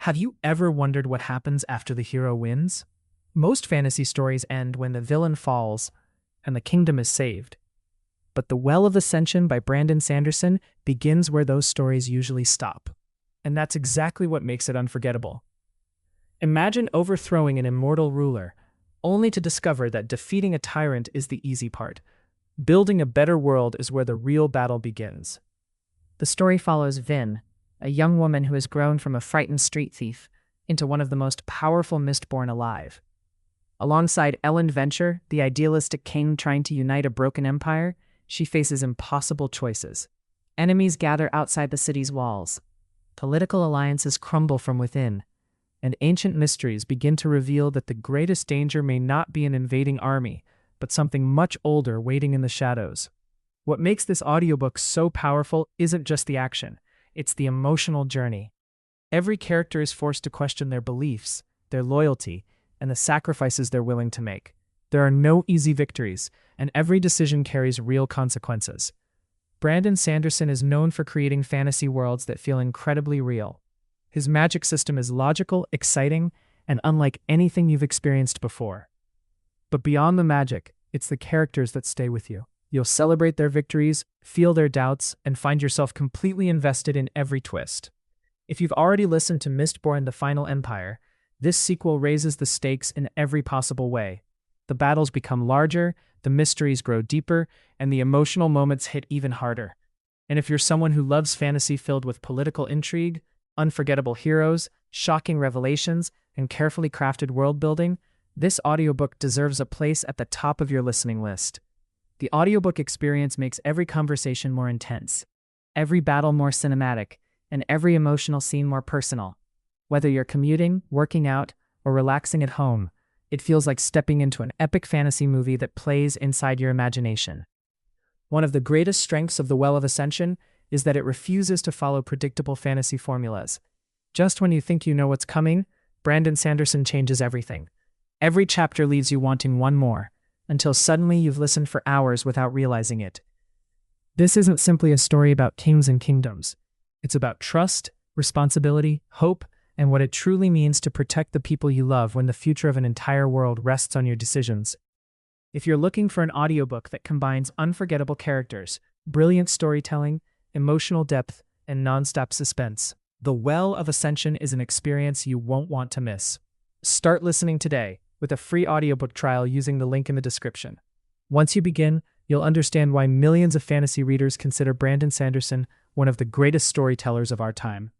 Have you ever wondered what happens after the hero wins? Most fantasy stories end when the villain falls and the kingdom is saved. But The Well of Ascension by Brandon Sanderson begins where those stories usually stop. And that's exactly what makes it unforgettable. Imagine overthrowing an immortal ruler, only to discover that defeating a tyrant is the easy part. Building a better world is where the real battle begins. The story follows Vin, a young woman who has grown from a frightened street thief into one of the most powerful Mistborn alive. Alongside Ellen Venture, the idealistic king trying to unite a broken empire, she faces impossible choices. Enemies gather outside the city's walls. Political alliances crumble from within, and ancient mysteries begin to reveal that the greatest danger may not be an invading army, but something much older waiting in the shadows. What makes this audiobook so powerful isn't just the action, it's the emotional journey. Every character is forced to question their beliefs, their loyalty, and the sacrifices they're willing to make. There are no easy victories, and every decision carries real consequences. Brandon Sanderson is known for creating fantasy worlds that feel incredibly real. His magic system is logical, exciting, and unlike anything you've experienced before. But beyond the magic, it's the characters that stay with you. You'll celebrate their victories, feel their doubts, and find yourself completely invested in every twist. If you've already listened to Mistborn: The Final Empire, this sequel raises the stakes in every possible way. The battles become larger, the mysteries grow deeper, and the emotional moments hit even harder. And if you're someone who loves fantasy filled with political intrigue, unforgettable heroes, shocking revelations, and carefully crafted world building, this audiobook deserves a place at the top of your listening list. The audiobook experience makes every conversation more intense, every battle more cinematic, and every emotional scene more personal. Whether you're commuting, working out, or relaxing at home, it feels like stepping into an epic fantasy movie that plays inside your imagination. One of the greatest strengths of The Well of Ascension is that it refuses to follow predictable fantasy formulas. Just when you think you know what's coming, Brandon Sanderson changes everything. Every chapter leaves you wanting one more, until suddenly you've listened for hours without realizing it. This isn't simply a story about kings and kingdoms. It's about trust, responsibility, hope, and what it truly means to protect the people you love when the future of an entire world rests on your decisions. If you're looking for an audiobook that combines unforgettable characters, brilliant storytelling, emotional depth, and non-stop suspense, The Well of Ascension is an experience you won't want to miss. Start listening today with a free audiobook trial using the link in the description. Once you begin, you'll understand why millions of fantasy readers consider Brandon Sanderson one of the greatest storytellers of our time.